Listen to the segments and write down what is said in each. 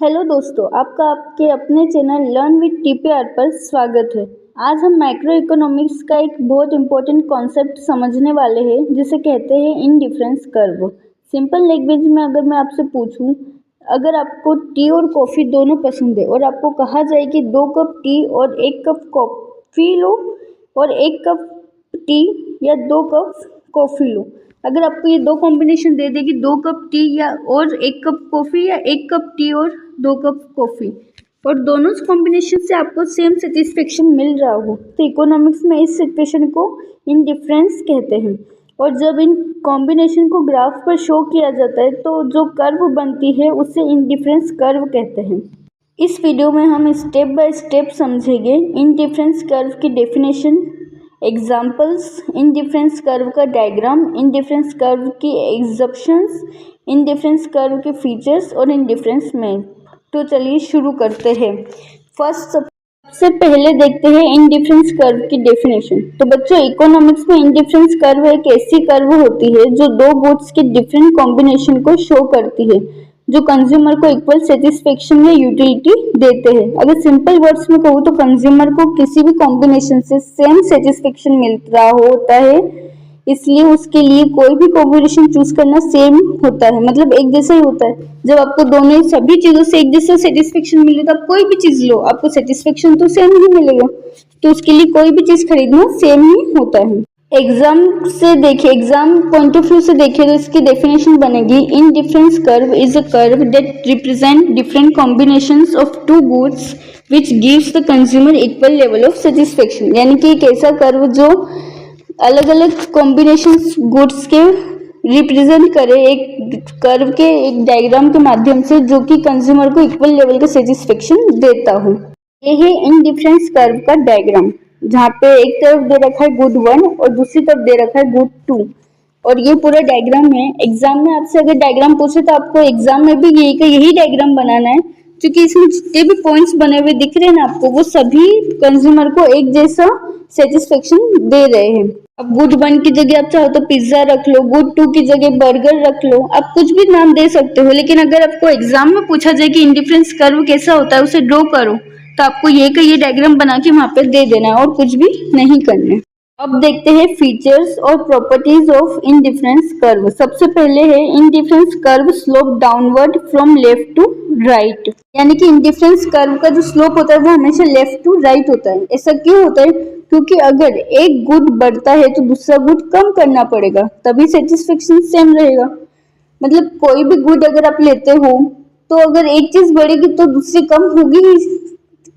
Hello दोस्तों, आपका आपके अपने चैनल लर्न विद टीपीआर पर स्वागत है। आज हम माइक्रो इकोनॉमिक्स का एक बहुत इंपॉर्टेंट कॉन्सेप्ट समझने वाले हैं जिसे कहते हैं इनडिफरेंस कर्व। सिंपल लैंग्वेज में अगर मैं आपसे पूछूं, अगर आपको टी और कॉफ़ी दोनों पसंद है और आपको कहा जाए कि 2 कप टी और 1 कप कॉफ़ी लो और 1 कप टी या 2 कप कॉफ़ी लो। अगर आपको ये 2 कॉम्बिनेशन दे दे कि 2 कप टी या और 1 कप कॉफ़ी या 1 कप टी और 2 कप कॉफ़ी, और दोनों कॉम्बिनेशन से आपको सेम सेटिस्फेक्शन मिल रहा हो, तो इकोनॉमिक्स में इस सिचुएशन को इनडिफरेंस कहते हैं। और जब इन कॉम्बिनेशन को ग्राफ पर शो किया जाता है तो जो कर्व बनती है उसे इनडिफरेंस कर्व कहते हैं। इस वीडियो में हम स्टेप बाय स्टेप समझेंगे इनडिफरेंस कर्व की डेफिनेशन, एग्जाम्पल्स, इनडिफरेंस कर्व का डायग्राम, इनडिफरेंस कर्व की एग्जप्शंस, इनडिफरेंस कर्व के फीचर्स और इनडिफरेंस में। तो चलिए शुरू करते हैं। सबसे पहले देखते हैं इनडिफरेंस कर्व की डेफिनेशन। तो बच्चों, इकोनॉमिक्स में इनडिफरेंस कर्व एक ऐसी कर्व होती है जो 2 गुड्स के डिफरेंट कॉम्बिनेशन को शो करती है जो कंज्यूमर को इक्वल सेटिस्फेक्शन या यूटिलिटी देते हैं। अगर सिंपल वर्ड्स में कहूँ तो कंज्यूमर को किसी भी कॉम्बिनेशन से सेम सेटिस्फेक्शन मिल रहा होता है, इसलिए उसके लिए कोई भी कॉम्बिनेशन चूज करना सेम होता है, मतलब एक जैसा ही होता है। जब आपको दोनों सभी चीजों से एक जैसा सेटिस्फेक्शन मिले तो आप कोई भी चीज लो, आपको सेटिस्फेक्शन तो सेम ही मिलेगा। तो उसके लिए कोई भी चीज खरीदना सेम ही होता है। एग्जाम से देखिए, एग्जाम पॉइंट ऑफ व्यू से देखिए तो इसकी डेफिनेशन बनेगी, indifference curve is a curve that represent different combinations of 2 goods which gives the consumer equal level of satisfaction. यानी कि एक ऐसा कर्व जो अलग अलग कॉम्बिनेशंस गुड्स के रिप्रेजेंट करे एक कर्व के एक डायग्राम के माध्यम से, जो कि कंज्यूमर को इक्वल लेवल का सेटिस्फेक्शन देता हो। ये है इनडिफरेंस कर्व का डायग्राम, जहाँ पे एक तरफ दे रखा है गुड 1 और दूसरी तरफ दे रखा है गुड 2, और ये पूरा डायग्राम है। एग्जाम में आपसे अगर डायग्राम पूछे तो आपको एग्जाम में भी यही डायग्राम बनाना है, क्योंकि इसमें जितने भी पॉइंट्स बने हुए दिख रहे हैं ना आपको, वो सभी कंज्यूमर को एक जैसा सेटिस्फेक्शन दे रहे हैं। अब गुड 1 की जगह आप चाहो तो पिज्जा रख लो, गुड 2 की जगह बर्गर रख लो, आप कुछ भी नाम दे सकते हो। लेकिन अगर आपको एग्जाम में पूछा जाए कि इनडिफरेंस कर्व कैसा होता है, उसे ड्रॉ करो, तो आपको ये डायग्राम बना के वहां पे दे देना है और कुछ भी नहीं करना है। अब देखते हैं फीचर्स और प्रॉपर्टीज ऑफ इनडिफरेंस कर्व। सबसे पहले है indifference curve slope downward from left to right. यानी कि इनडिफरेंस कर्व का जो स्लोप होता है वो हमेशा लेफ्ट टू राइट होता है। ऐसा क्यों होता है? क्योंकि अगर एक गुड बढ़ता है तो दूसरा गुड कम करना पड़ेगा, तभी सेटिस्फेक्शन सेम रहेगा। मतलब कोई भी गुड अगर आप लेते हो तो अगर एक चीज बढ़ेगी तो दूसरी कम होगी ही।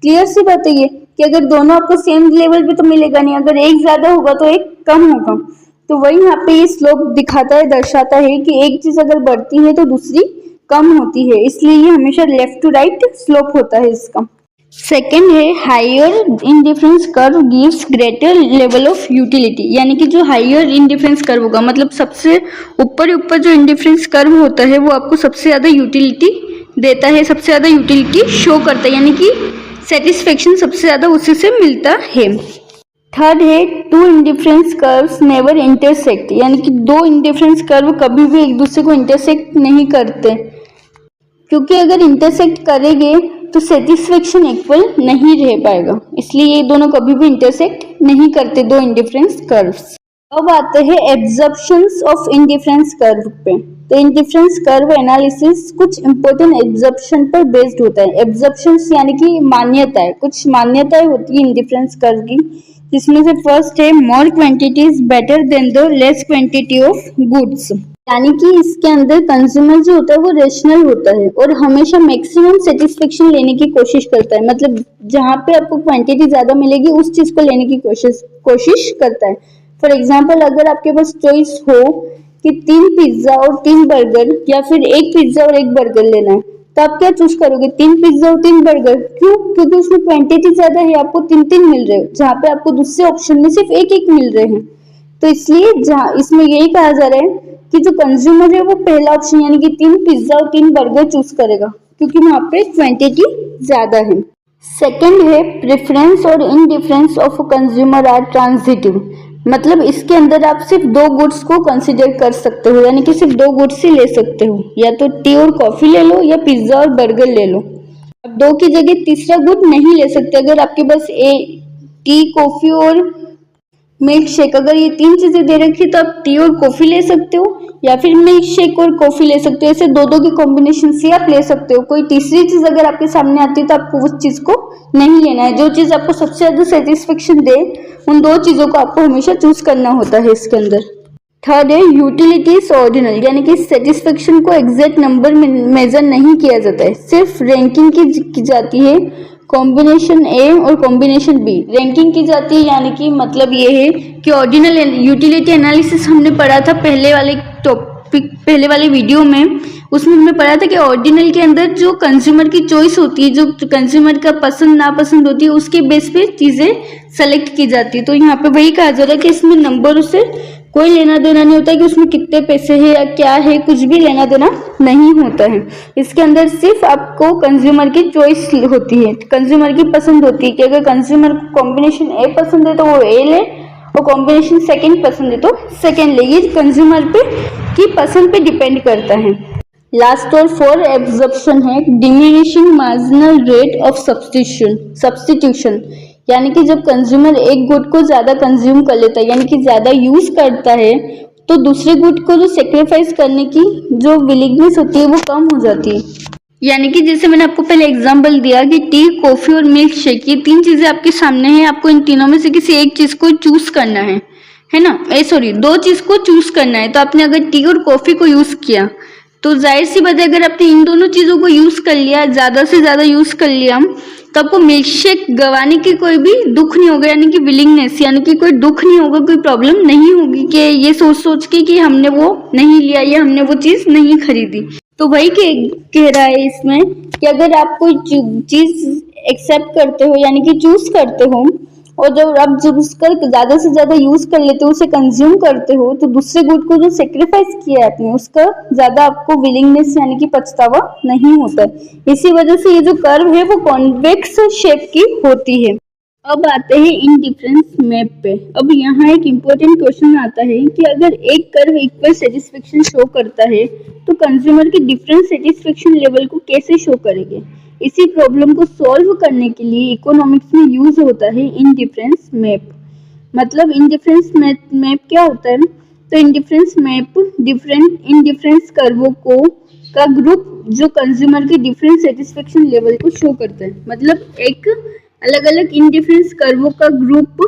क्लियर सी बात है ये कि अगर दोनों आपको सेम लेवल पे तो मिलेगा नहीं, अगर एक ज्यादा होगा तो एक कम होगा। तो वही यहाँ पे ये स्लोप दिखाता है, दर्शाता है कि एक चीज अगर बढ़ती है तो दूसरी कम होती है, इसलिए ये हमेशा लेफ्ट टू राइट स्लोप होता है इसका। सेकेंड है higher indifference curve gives greater level of utility. यानी कि जो हायर इनडिफरेंस कर्व होगा, मतलब सबसे ऊपर जो इनडिफरेंस कर्व होता है वो आपको सबसे ज्यादा यूटिलिटी देता है, सबसे ज्यादा यूटिलिटी शो करता है, यानी कि सेटिस्फेक्शन सबसे ज्यादा उसी से मिलता है। थर्ड है two indifference curves never intersect. यानी कि 2 इनडिफरेंस कर्व कभी भी एक दूसरे को इंटरसेक्ट नहीं करते, क्योंकि अगर इंटरसेक्ट करेंगे तो सेटिस्फेक्शन इक्वल नहीं रह पाएगा, इसलिए ये दोनों कभी भी इंटरसेक्ट नहीं करते 2 इनडिफरेंस कर्व्स। अब आते हैं एब्जर्प्शंस ऑफ इनडिफरेंस कर्व पे। तो इनडिफरेंस कर्व एनालिसिस कुछ इंपॉर्टेंट एब्जर्प्शन पर बेस्ड होता है। एब्जर्प्शंस यानी कि मान्यताएं, कुछ मान्यताएं होती है इनडिफरेंस कर्व की, जिसमें से फर्स्ट है more quantity is better than the less quantity of goods. यानी कि इसके अंदर कंज्यूमर जो होता है वो रेशनल होता है और हमेशा मैक्सिमम सेटिस्फेक्शन लेने की कोशिश करता है। मतलब जहाँ पे आपको क्वांटिटी ज्यादा मिलेगी उस चीज को लेने की कोशिश करता है। फॉर एग्जाम्पल, अगर आपके पास चॉइस हो कि 3 पिज्जा और 3 बर्गर या फिर 1 पिज्जा और 1 बर्गर लेना है, तो आप क्या चूज करोगे? 3 पिज्जा और 3 बर्गर। क्यों? क्योंकि उसमें क्वांटिटी ज्यादा है, आपको 3 मिल रहे हो, जहाँ पे आपको दूसरे ऑप्शन में सिर्फ 1 मिल रहे हैं। तो इसलिए जहाँ इसमें यही कहा जा रहा है कि जो कंज्यूमर है वो पहला ऑप्शन यानी कि 3 पिज्जा और 3 बर्गर चूज करेगा, क्योंकि वहां पे क्वांटिटी ज्यादा है। सेकेंड है प्रेफरेंस और indifference of consumer are transitive. मतलब इसके अंदर आप सिर्फ 2 गुड्स को कंसिडर कर सकते हो, यानी कि सिर्फ 2 गुड्स ही ले सकते हो, या तो टी और कॉफी ले लो या पिज्जा और बर्गर ले लो। अब 2 की जगह तीसरा गुड नहीं ले सकते। अगर आपके पास टी, कॉफी और मिल्क शेक, अगर ये 3 चीजें दे रखी तो आप टी और कॉफी ले सकते हो, या फिर मिल्क शेक और कॉफी ले सकते हो। ऐसे 2-2 के कॉम्बिनेशन से आप ले सकते हो। कोई तीसरी चीज अगर आपके सामने आती है तो आपको उस चीज को नहीं लेना है। जो चीज आपको सबसे ज्यादा सेटिस्फेक्शन दे, उन 2 चीजों को आपको हमेशा चूज करना होता है इसके अंदर। थर्ड है यूटिलिटी इज ऑर्डिनल, यानी कि सेटिस्फेक्शन को एग्जैक्ट नंबर में मेजर नहीं किया जाता है, सिर्फ रैंकिंग की जाती है। कॉम्बिनेशन ए और कॉम्बिनेशन बी रैंकिंग की जाती है, यानी कि मतलब ये है कि ऑर्डिनल यूटिलिटी एनालिसिस हमने पढ़ा था पहले वाले वीडियो में। उसमें हमने पढ़ा था कि ऑर्डिनल के अंदर जो कंज्यूमर की चॉइस होती है, जो कंज्यूमर का पसंद नापसंद होती है, उसके बेस पे चीजें सेलेक्ट की जाती है। तो यहाँ पे वही कहा जा रहा है कि इसमें नंबर से कोई लेना देना नहीं होता है कि उसमें कितने पैसे हैं या क्या है, कुछ भी लेना देना नहीं होता है। इसके अंदर सिर्फ आपको कंज्यूमर की चॉइस होती है, कंज्यूमर की पसंद होती है कि अगर कंज्यूमर कॉम्बिनेशन ए पसंद है तो वो ए ले, और कॉम्बिनेशन सेकंड पसंद है तो सेकंड ले। ये कंज्यूमर पे की पसंद पे डिपेंड करता है। लास्ट और 4 एब्जॉर्प्शन है diminishing marginal rate of substitution, यानी कि जब कंज्यूमर एक गुड को ज्यादा कंज्यूम कर लेता है, यानी कि ज्यादा यूज करता है, तो दूसरे गुड को जो सेक्रीफाइस करने की जो विलिंगनेस होती है वो कम हो जाती है। यानी कि जैसे मैंने आपको पहले एग्जांपल दिया कि टी, कॉफी और मिल्क शेक, ये 3 चीजें आपके सामने हैं, आपको इन तीनों में से किसी एक चीज को चूज करना है ना। 2 चीज को चूज करना है। तो आपने अगर टी और कॉफी को यूज किया तो जाहिर सी बात है अगर आपने इन दोनों चीजों को यूज कर लिया, ज्यादा से ज्यादा यूज कर लिया, तो आपको मिल्क शेक गंवाने की कोई भी दुख नहीं होगा, यानी कि विलिंगनेस, यानी कि कोई दुख नहीं होगा, कोई प्रॉब्लम नहीं होगी कि ये सोच के कि हमने वो नहीं लिया या हमने वो चीज नहीं खरीदी। तो वही कह रहा है इसमें कि अगर आप कोई चीज एक्सेप्ट करते हो, यानी कि चूज करते हो, और जब उसका ज्यादा से ज्यादा यूज कर लेते हो, उसे कंज्यूम करते हो, तो दूसरे गुड को जो सेक्रीफाइस किया है आपने, उसका ज्यादा आपको विलिंगनेस यानी कि पछतावा नहीं होता है। इसी वजह से ये जो कर्व है वो कॉन्वेक्स शेप की होती है। अब आते हैं इंडिफरेंस मैप पे। अब यहाँ एक इम्पोर्टेंट क्वेश्चन आता है कि अगर एक कर्व इक्वल सेटिस्फेक्शन शो करता है तो कंज्यूमर के डिफरेंट सेटिस्फेक्शन लेवल को कैसे शो करेंगे। इसी प्रॉब्लम को सॉल्व करने के लिए इकोनॉमिक्स में यूज होता है इंडिफरेंस मैप। मतलब इंडिफरेंस मैप क्या होता है, तो इंडिफरेंस मैप इंडिफरेंस कर्वों का ग्रुप जो कंज्यूमर के डिफरेंट सेटिस्फेक्शन लेवल को शो करता है। मतलब एक अलग अलग इंडिफरेंस कर्वों का ग्रुप,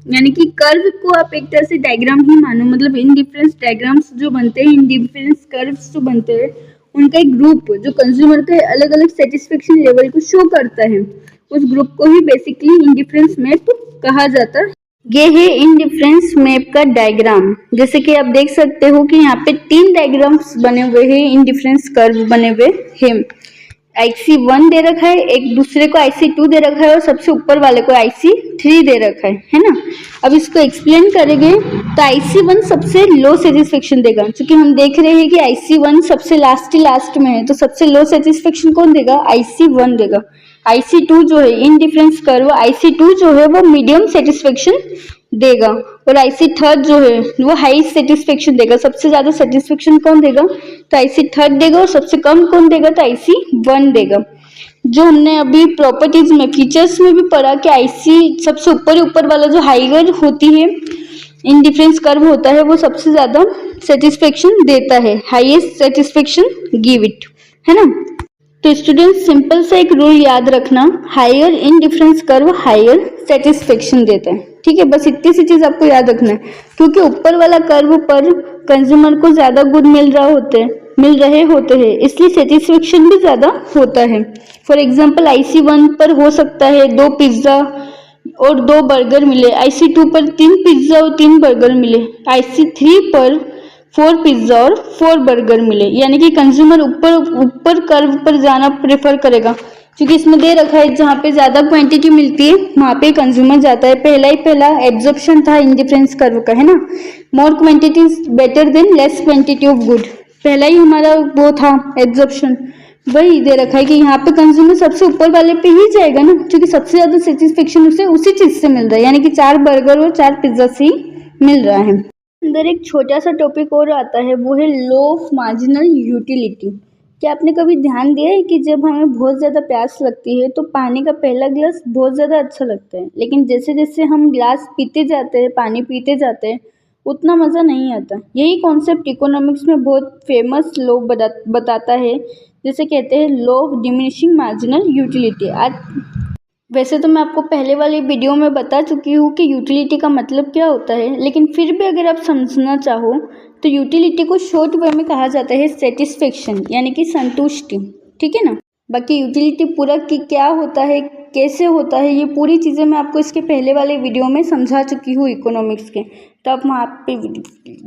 यानी कि कर्व को आप एक तरह से डायग्राम ही मानो। मतलब इंडिफरेंस डायग्राम्स जो बनते हैं, इंडिफरेंस कर्व्स जो बनते हैं, उनका एक ग्रुप जो कंज्यूमर के अलग अलग सेटिस्फेक्शन लेवल को शो करता है, उस ग्रुप को ही बेसिकली इंडिफरेंस मैप कहा जाता है। ये है इंडिफरेंस मैप का डायग्राम। जैसे कि आप देख सकते हो कि यहाँ पे 3 डायग्राम्स बने हुए हैं, इंडिफरेंस कर्व बने हुए हैं। IC1 दे रखा है, एक दूसरे को IC2 दे रखा है, और सबसे ऊपर वाले को IC3 दे रखा है ना। अब इसको एक्सप्लेन करेंगे तो IC1 सबसे लो सेटिस्फेक्शन देगा, क्योंकि हम देख रहे हैं कि IC1 सबसे लास्ट में है, तो सबसे लो सेटिस्फेक्शन कौन देगा, IC1 देगा। IC2 जो है इंडिफरेंस कर्व, IC2 जो है वो मीडियम सेटिस्फेक्शन देगा, और IC3 जो है वो हाई सेटिस्फेक्शन देगा। सबसे ज्यादा सेटिस्फेक्शन कौन देगा, तो IC3 देगा, और सबसे कम कौन देगा, तो IC1 देगा। जो हमने अभी प्रॉपर्टीज में फीचर्स में भी पढ़ा कि IC सबसे ऊपर वाला जो हाइगर होती है इंडिफरेंस कर्व होता है, वो सबसे ज्यादा सेटिस्फेक्शन देता है, हाईएस्ट सेटिस्फेक्शन गिव इट, है ना। तो स्टूडेंट्स सिंपल सा एक रूल याद रखना, higher indifference curve higher satisfaction देता है। ठीक है, बस इतनी सी चीज आपको याद रखना है, क्योंकि ऊपर वाला कर्व पर कंज्यूमर को ज्यादा गुड मिल रहे होते हैं, इसलिए सेटिस्फेक्शन भी ज्यादा होता है। फॉर एग्जाम्पल IC1 पर हो सकता है 2 पिज्जा और 2 बर्गर मिले, IC2 पर 3 पिज्जा और 3 बर्गर मिले, IC3 पर 4 पिज्जा और 4 बर्गर मिले। यानी कि कंज्यूमर ऊपर कर्व पर जाना प्रेफर करेगा, क्योंकि इसमें दे रखा है जहाँ पे ज्यादा क्वांटिटी मिलती है वहां पे कंज्यूमर जाता है। पहला एब्जॉर्प्शन था इंडिफरेंस कर्व का, है ना, more quantity is better than less quantity of good. पहला ही हमारा वो था एब्जॉर्प्शन, वही दे रखा है कि यहाँ पे कंज्यूमर सबसे ऊपर वाले पे ही जाएगा ना, क्योंकि सबसे ज्यादा सेटिस्फेक्शन उसे उसी चीज से मिल रहा है, यानी कि 4 बर्गर और 4 पिज्जा से मिल रहा है। अंदर एक छोटा सा टॉपिक और आता है, वो है लो ऑफ मार्जिनल यूटिलिटी। क्या आपने कभी ध्यान दिया है कि जब हमें बहुत ज़्यादा प्यास लगती है तो पानी का पहला गिलास बहुत ज़्यादा अच्छा लगता है, लेकिन जैसे जैसे हम गिलास पीते जाते हैं, पानी पीते जाते हैं, उतना मज़ा नहीं आता। यही कॉन्सेप्ट इकोनॉमिक्स में बहुत फेमस लॉ बताता है, जिसे कहते हैं law of diminishing marginal utility. आज वैसे तो मैं आपको पहले वाली वीडियो में बता चुकी हूँ कि यूटिलिटी का मतलब क्या होता है, लेकिन फिर भी अगर आप समझना चाहो तो यूटिलिटी को शॉर्ट वे में कहा जाता है सेटिस्फेक्शन, यानी कि संतुष्टि। ठीक है ना। बाकी यूटिलिटी पूरा की क्या होता है, कैसे होता है, ये पूरी चीज़ें मैं आपको इसके पहले वाले वीडियो में समझा चुकी हूँ इकोनॉमिक्स के। तो आप वहाँ पे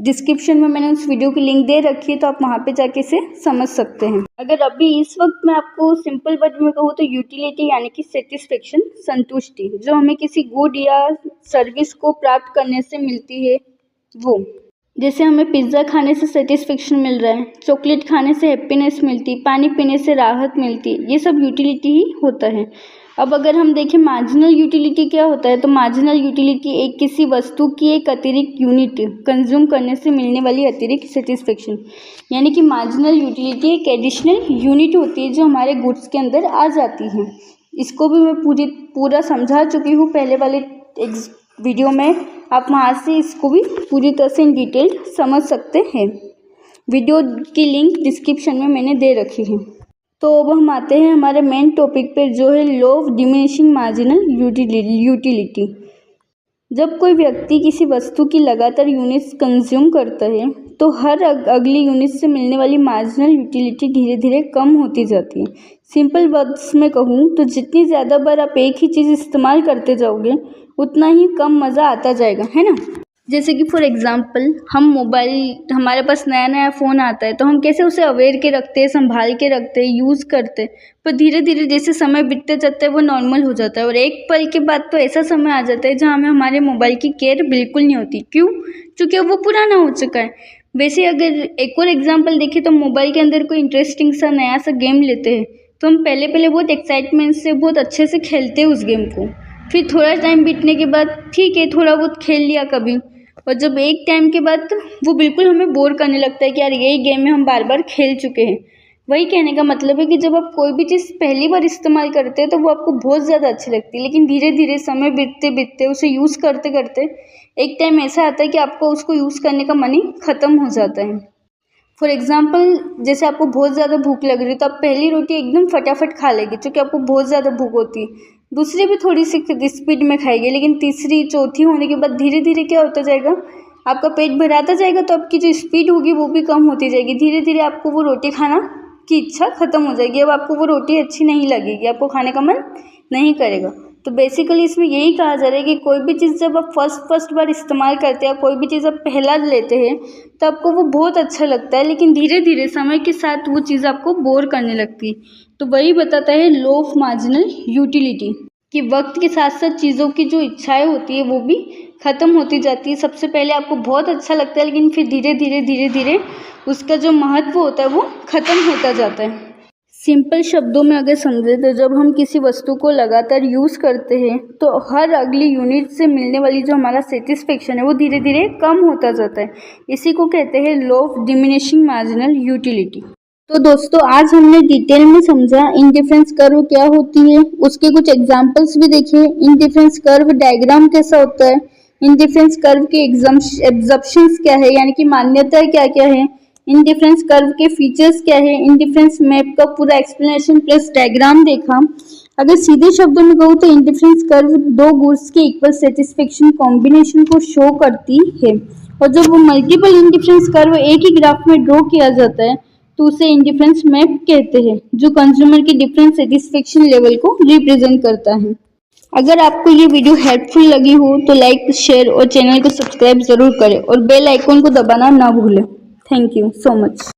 डिस्क्रिप्शन में मैंने उस वीडियो की लिंक दे रखी है, तो आप वहाँ पे जाके इसे समझ सकते हैं। अगर अभी इस वक्त मैं आपको सिंपल वर्ड में कहूँ तो यूटिलिटी यानी कि सेटिस्फेक्शन, संतुष्टि, जो हमें किसी गुड या सर्विस को प्राप्त करने से मिलती है वो। जैसे हमें पिज़्ज़ा खाने से सेटिस्फेक्शन मिल रहा है, चॉकलेट खाने से हैप्पीनेस मिलती, पानी पीने से राहत मिलती, ये सब यूटिलिटी ही होता है। अब अगर हम देखें मार्जिनल यूटिलिटी क्या होता है, तो मार्जिनल यूटिलिटी एक किसी वस्तु की एक अतिरिक्त यूनिट कंज्यूम करने से मिलने वाली अतिरिक्त सेटिस्फेक्शन, यानी कि मार्जिनल यूटिलिटी एक एडिशनल यूनिट होती है जो हमारे गुड्स के अंदर आ जाती है। इसको भी मैं पूरा समझा चुकी हूँ पहले वाले वीडियो में, आप वहाँ से इसको भी पूरी तरह से इन डिटेल समझ सकते हैं। वीडियो की लिंक डिस्क्रिप्शन में मैंने दे रखी है। तो अब हम आते हैं हमारे मेन टॉपिक पे, जो है law of diminishing marginal utility. जब कोई व्यक्ति किसी वस्तु की लगातार यूनिट्स कंज्यूम करता है तो हर अगली यूनिट से मिलने वाली मार्जिनल यूटिलिटी धीरे धीरे कम होती जाती है। सिंपल वर्ड्स में कहूँ तो जितनी ज़्यादा बार आप एक ही चीज़ इस्तेमाल करते जाओगे उतना ही कम मज़ा आता जाएगा, है ना। जैसे कि फॉर एग्ज़ाम्पल हम हमारे पास नया नया फ़ोन आता है तो हम कैसे उसे अवेयर के रखते हैं, संभाल के रखते हैं, यूज़ करते हैं, पर धीरे धीरे जैसे समय बीतते जाता है वो नॉर्मल हो जाता है और एक पल के बाद तो ऐसा समय आ जाता है जहाँ हमें हमारे मोबाइल की केयर बिल्कुल नहीं होती। क्यों? क्योंकि अब वो पुराना हो चुका है। वैसे अगर एक और एग्जाम्पल देखें तो मोबाइल के अंदर कोई इंटरेस्टिंग सा नया सा गेम लेते हैं तो हम पहले बहुत एक्साइटमेंट से बहुत अच्छे से खेलते हैं उस गेम को, फिर थोड़ा टाइम बीतने के बाद ठीक है थोड़ा बहुत खेल लिया कभी, और जब एक टाइम के बाद वो बिल्कुल हमें बोर करने लगता है कि यार यही गेम में हम बार बार खेल चुके हैं। वही कहने का मतलब है कि जब आप कोई भी चीज़ पहली बार इस्तेमाल करते हैं तो वो आपको बहुत ज़्यादा अच्छी लगती है, लेकिन धीरे धीरे समय बीतते बीतते उसे यूज़ करते करते एक टाइम ऐसा आता है कि आपको उसको यूज़ करने का मन ही ख़त्म हो जाता है। फॉर एग्ज़ाम्पल जैसे आपको बहुत ज़्यादा भूख लग रही है तो आप पहली रोटी एकदम फटाफट खा लेंगे क्योंकि आपको बहुत ज़्यादा भूख होती है, दूसरी भी थोड़ी सी स्पीड में खाएंगे, लेकिन तीसरी चौथी होने के बाद धीरे धीरे क्या होता जाएगा, आपका पेट भराता जाएगा तो आपकी जो स्पीड होगी वो भी कम होती जाएगी। धीरे धीरे आपको वो रोटी खाना की इच्छा ख़त्म हो जाएगी, अब आपको वो रोटी अच्छी नहीं लगेगी, आपको खाने का मन नहीं करेगा। तो बेसिकली इसमें यही कहा जा रहा है कि कोई भी चीज़ जब आप फर्स्ट बार इस्तेमाल करते हैं, कोई भी चीज़ आप पहला लेते हैं तो आपको वो बहुत अच्छा लगता है, लेकिन धीरे धीरे समय के साथ वो चीज़ आपको बोर करने लगती है। तो वही बताता है लॉ ऑफ मार्जिनल यूटिलिटी कि वक्त के साथ साथ चीज़ों की जो इच्छाएं होती है वो भी ख़त्म होती जाती है। सबसे पहले आपको बहुत अच्छा लगता है, लेकिन फिर धीरे धीरे उसका जो महत्व होता है वो ख़त्म होता जाता है। सिंपल शब्दों में अगर समझे तो जब हम किसी वस्तु को लगातार यूज़ करते हैं तो हर अगली यूनिट से मिलने वाली जो हमारा सेटिस्फेक्शन है वो धीरे धीरे कम होता जाता है। इसी को कहते हैं law of diminishing marginal utility. तो दोस्तों आज हमने डिटेल में समझा इंडिफरेंस कर्व क्या होती है, उसके कुछ एग्जांपल्स भी देखे। इंडिफरेंस कर्व डायग्राम कैसा होता है, इंडिफरेंस कर्व के एग्जम्पशंस क्या है, यानी कि मान्यताएं क्या क्या है, इंडिफरेंस कर्व के फीचर्स क्या है, इंडिफरेंस मैप का पूरा एक्सप्लेनेशन प्लस डायग्राम देखा। अगर सीधे शब्दों में कहूँ तो इंडिफरेंस कर्व दो गुड्स के इक्वल सेटिस्फेक्शन कॉम्बिनेशन को शो करती है, और जब वो मल्टीपल इंडिफरेंस कर्व एक ही ग्राफ में ड्रॉ किया जाता है तो उसे इंडिफरेंस मैप कहते हैं, जो कंज्यूमर के डिफरेंट सेटिस्फेक्शन लेवल को रिप्रेजेंट करता है। अगर आपको ये वीडियो हेल्पफुल लगी हो तो लाइक, शेयर और चैनल को सब्सक्राइब जरूर करें और बेल आइकॉन को दबाना ना भूलें। Thank you so much.